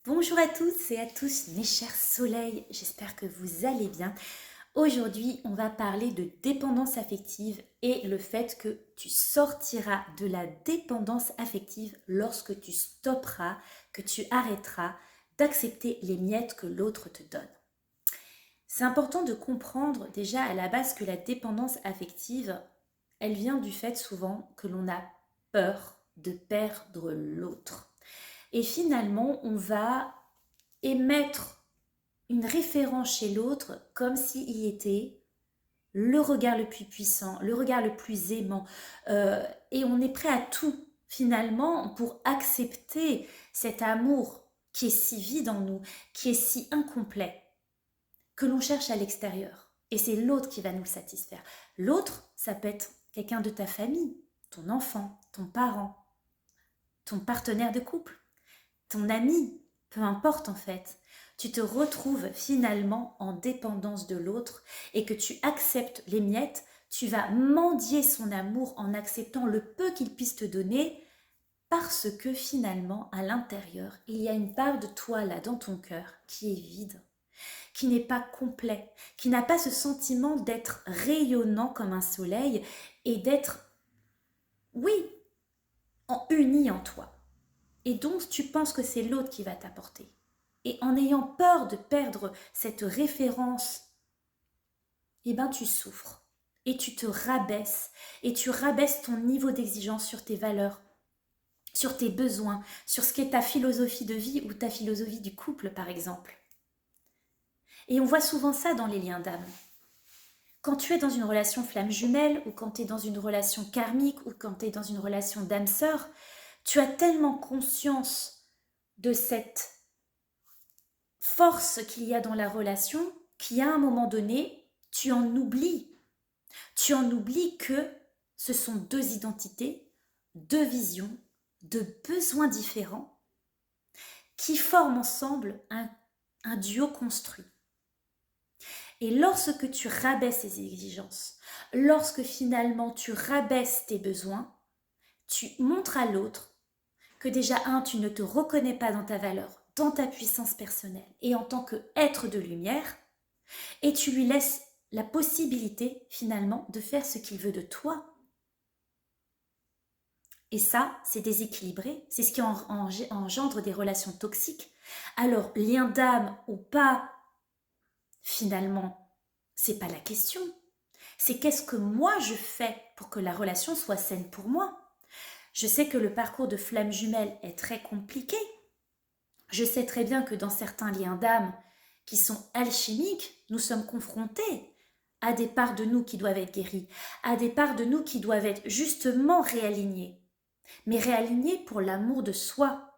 Bonjour à tous et à tous mes chers soleils, j'espère que vous allez bien. Aujourd'hui, on va parler de dépendance affective et le fait que tu sortiras de la dépendance affective lorsque tu stopperas, que tu arrêteras d'accepter les miettes que l'autre te donne. C'est important de comprendre déjà à la base que la dépendance affective, elle vient du fait souvent que l'on a peur de perdre l'autre. Et finalement, on va émettre une référence chez l'autre comme s'il était le regard le plus puissant, le regard le plus aimant. Et on est prêt à tout, finalement, pour accepter cet amour qui est si vide en nous, qui est si incomplet, que l'on cherche à l'extérieur. Et c'est l'autre qui va nous satisfaire. L'autre, ça peut être quelqu'un de ta famille, ton enfant, ton parent, ton partenaire de couple, ton ami, peu importe en fait, tu te retrouves finalement en dépendance de l'autre et que tu acceptes les miettes, tu vas mendier son amour en acceptant le peu qu'il puisse te donner parce que finalement, à l'intérieur, il y a une part de toi là dans ton cœur qui est vide, qui n'est pas complet, qui n'a pas ce sentiment d'être rayonnant comme un soleil et d'être, oui, uni en toi. Et donc, tu penses que c'est l'autre qui va t'apporter. Et en ayant peur de perdre cette référence, eh ben, tu souffres. Et tu te rabaisses. Et tu rabaisses ton niveau d'exigence sur tes valeurs, sur tes besoins, sur ce qu'est ta philosophie de vie ou ta philosophie du couple, par exemple. Et on voit souvent ça dans les liens d'âme. Quand tu es dans une relation flamme jumelle, ou quand tu es dans une relation karmique, ou quand tu es dans une relation d'âme-sœur, tu as tellement conscience de cette force qu'il y a dans la relation, qu'à un moment donné, tu en oublies. Tu en oublies que ce sont deux identités, deux visions, deux besoins différents qui forment ensemble un duo construit. Et lorsque tu rabaisses ces exigences, lorsque finalement tu rabaisses tes besoins, tu montres à l'autre que déjà, tu ne te reconnais pas dans ta valeur, dans ta puissance personnelle et en tant qu'être de lumière, et tu lui laisses la possibilité finalement de faire ce qu'il veut de toi. Et ça, c'est déséquilibré, c'est ce qui engendre des relations toxiques. Alors, lien d'âme ou pas, finalement, c'est pas la question. C'est qu'est-ce que moi je fais pour que la relation soit saine pour moi. Je sais que le parcours de flamme jumelle est très compliqué. Je sais très bien que dans certains liens d'âme qui sont alchimiques, nous sommes confrontés à des parts de nous qui doivent être guéries, à des parts de nous qui doivent être justement réalignées. Mais réalignées pour l'amour de soi,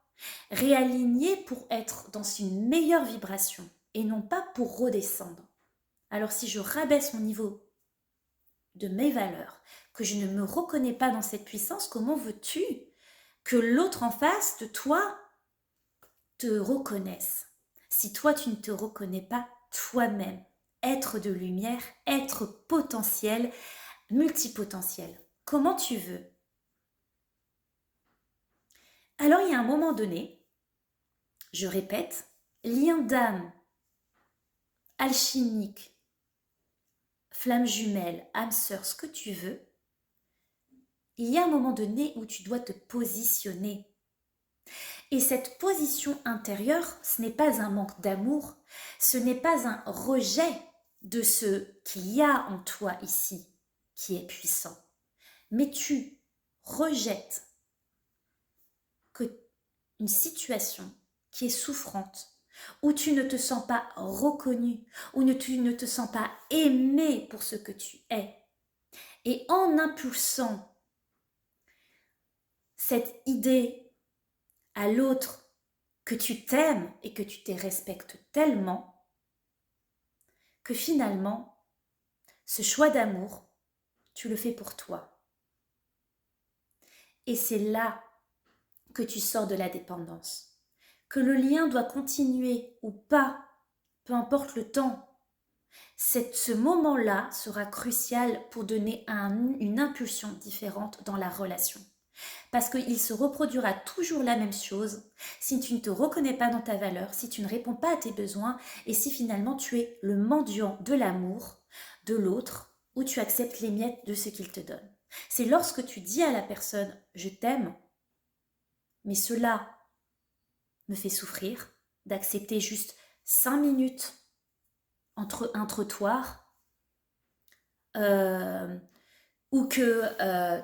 réalignées pour être dans une meilleure vibration et non pas pour redescendre. Alors si je rabaisse mon niveau de mes valeurs, que je ne me reconnais pas dans cette puissance, comment veux-tu que l'autre en face de toi te reconnaisse? Si toi tu ne te reconnais pas toi-même, être de lumière, être potentiel, multipotentiel, comment tu veux? Alors il y a un moment donné, je répète, lien d'âme, alchimique, flamme jumelle, âme sœur, ce que tu veux, il y a un moment donné où tu dois te positionner. Et cette position intérieure, ce n'est pas un manque d'amour, ce n'est pas un rejet de ce qu'il y a en toi ici, qui est puissant. Mais tu rejettes une situation qui est souffrante, où tu ne te sens pas reconnu, où tu ne te sens pas aimé pour ce que tu es. Et en impulsant cette idée à l'autre que tu t'aimes et que tu te respectes tellement, que finalement, ce choix d'amour, tu le fais pour toi. Et c'est là que tu sors de la dépendance. Que le lien doit continuer ou pas, peu importe le temps. Ce moment-là sera crucial pour donner une impulsion différente dans la relation. Parce qu'il se reproduira toujours la même chose si tu ne te reconnais pas dans ta valeur, si tu ne réponds pas à tes besoins et si finalement tu es le mendiant de l'amour de l'autre ou tu acceptes les miettes de ce qu'il te donne. C'est lorsque tu dis à la personne « je t'aime », mais cela me fait souffrir, d'accepter juste 5 minutes entre un trottoir ou que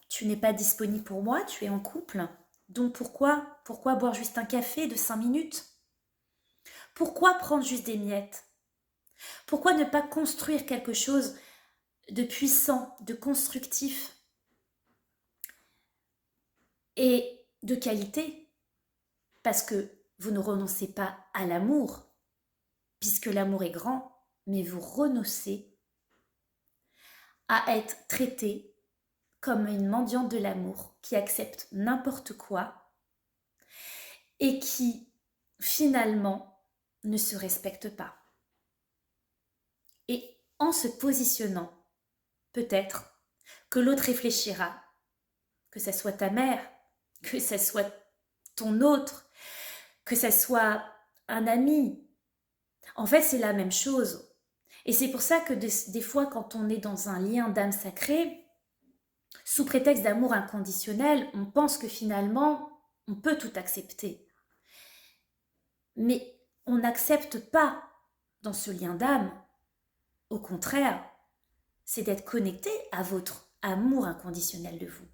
tu n'es pas disponible pour moi, tu es en couple. Donc pourquoi boire juste un café de 5 minutes? Pourquoi prendre juste des miettes? Pourquoi ne pas construire quelque chose de puissant, de constructif et de qualité? Parce que vous ne renoncez pas à l'amour, puisque l'amour est grand, mais vous renoncez à être traité comme une mendiante de l'amour qui accepte n'importe quoi et qui finalement ne se respecte pas. Et en se positionnant, peut-être que l'autre réfléchira, que ça soit ta mère, que ça soit ton autre, que ça soit un ami. En fait, c'est la même chose. Et c'est pour ça que des fois, quand on est dans un lien d'âme sacrée, sous prétexte d'amour inconditionnel, on pense que finalement, on peut tout accepter. Mais on n'accepte pas dans ce lien d'âme. Au contraire, c'est d'être connecté à votre amour inconditionnel de vous.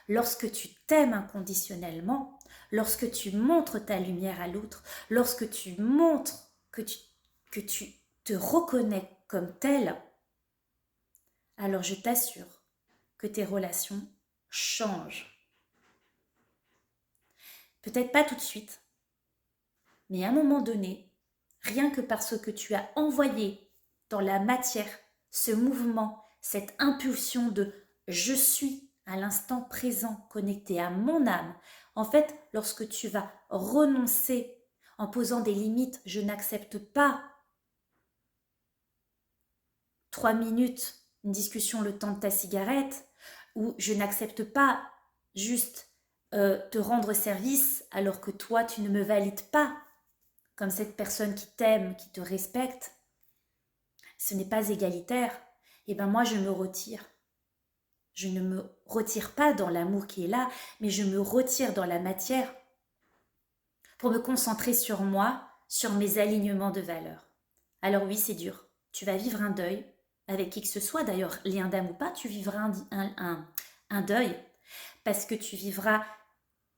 Lorsque tu t'aimes inconditionnellement, lorsque tu montres ta lumière à l'autre, lorsque tu montres que tu te reconnais comme tel, alors je t'assure que tes relations changent. Peut-être pas tout de suite, mais à un moment donné, rien que parce que tu as envoyé dans la matière ce mouvement, cette impulsion de « je suis » à l'instant présent, connecté à mon âme, en fait, lorsque tu vas renoncer en posant des limites, je n'accepte pas 3 minutes, une discussion le temps de ta cigarette, ou je n'accepte pas juste te rendre service alors que toi tu ne me valides pas comme cette personne qui t'aime, qui te respecte, ce n'est pas égalitaire, et ben moi je me retire. Je ne me retire pas dans l'amour qui est là, mais je me retire dans la matière pour me concentrer sur moi, sur mes alignements de valeurs. Alors oui, c'est dur. Tu vas vivre un deuil, avec qui que ce soit d'ailleurs, lien d'âme ou pas, tu vivras un deuil, parce que tu vivras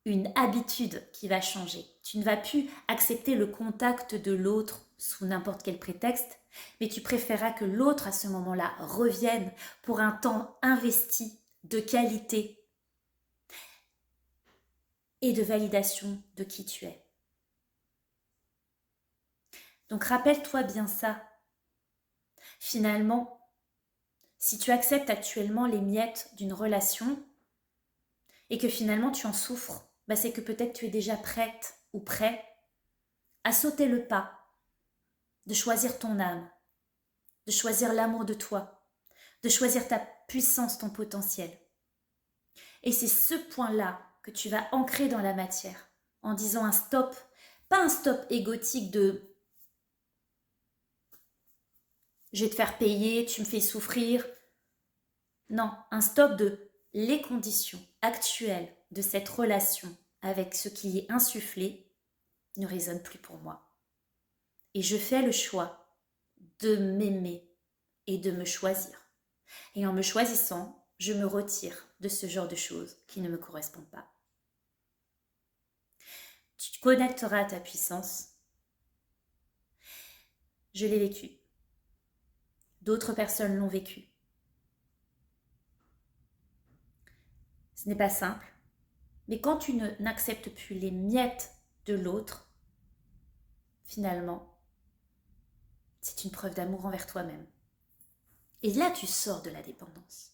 une habitude qui va changer. Tu ne vas plus accepter le contact de l'autre sous n'importe quel prétexte, mais tu préféreras que l'autre à ce moment-là revienne pour un temps investi de qualité et de validation de qui tu es. Donc rappelle-toi bien ça. Finalement, si tu acceptes actuellement les miettes d'une relation et que finalement tu en souffres, bah c'est que peut-être tu es déjà prête ou prêt à sauter le pas, de choisir ton âme, de choisir l'amour de toi, de choisir ta puissance, ton potentiel. Et c'est ce point-là que tu vas ancrer dans la matière, en disant un stop, pas un stop égotique de je vais te faire payer, tu me fais souffrir. Non, un stop de les conditions actuelles de cette relation avec ce qui est insufflé ne résonnent plus pour moi. Et je fais le choix de m'aimer et de me choisir. Et en me choisissant, je me retire de ce genre de choses qui ne me correspondent pas. Tu te connecteras à ta puissance. Je l'ai vécu. D'autres personnes l'ont vécu. Ce n'est pas simple, mais quand tu n'acceptes plus les miettes de l'autre, finalement, c'est une preuve d'amour envers toi-même. Et là, tu sors de la dépendance.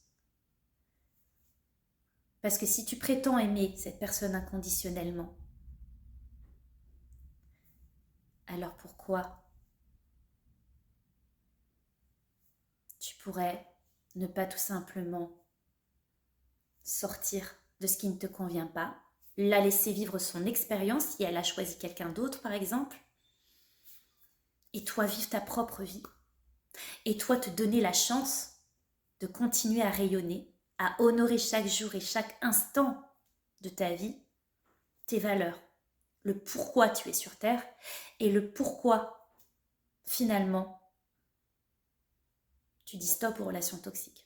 Parce que si tu prétends aimer cette personne inconditionnellement, alors pourquoi tu pourrais ne pas tout simplement sortir de ce qui ne te convient pas, la laisser vivre son expérience si elle a choisi quelqu'un d'autre par exemple, et toi vivre ta propre vie, et toi te donner la chance de continuer à rayonner, à honorer chaque jour et chaque instant de ta vie, tes valeurs, le pourquoi tu es sur Terre et le pourquoi finalement tu dis stop aux relations toxiques.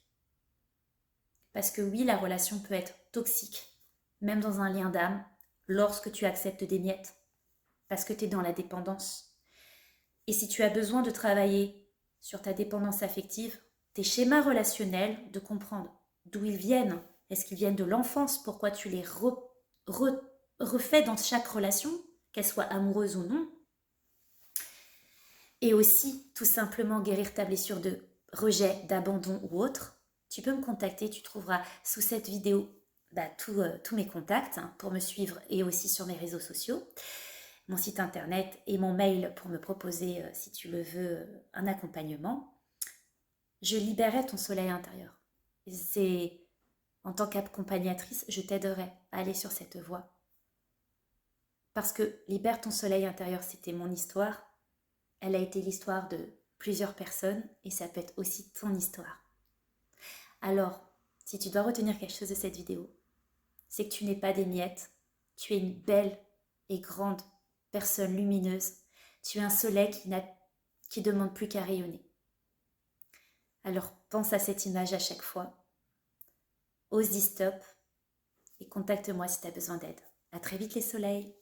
Parce que oui, la relation peut être toxique, même dans un lien d'âme, lorsque tu acceptes des miettes, parce que tu es dans la dépendance. Et si tu as besoin de travailler sur ta dépendance affective, tes schémas relationnels, de comprendre d'où ils viennent, est-ce qu'ils viennent de l'enfance, pourquoi tu les refais dans chaque relation, qu'elle soit amoureuse ou non, et aussi tout simplement guérir ta blessure de rejet, d'abandon ou autre, tu peux me contacter, tu trouveras sous cette vidéo tous mes contacts pour me suivre et aussi sur mes réseaux sociaux, mon site internet et mon mail pour me proposer, si tu le veux, un accompagnement. Je libérerai ton soleil intérieur. C'est en tant qu'accompagnatrice, je t'aiderai à aller sur cette voie. Parce que libère ton soleil intérieur, c'était mon histoire. Elle a été l'histoire de plusieurs personnes et ça peut être aussi ton histoire. Alors, si tu dois retenir quelque chose de cette vidéo, c'est que tu n'es pas des miettes, tu es une belle et grande personne lumineuse, tu es un soleil qui demande plus qu'à rayonner. Alors pense à cette image à chaque fois, ose dire stop et contacte-moi si tu as besoin d'aide. À très vite les soleils.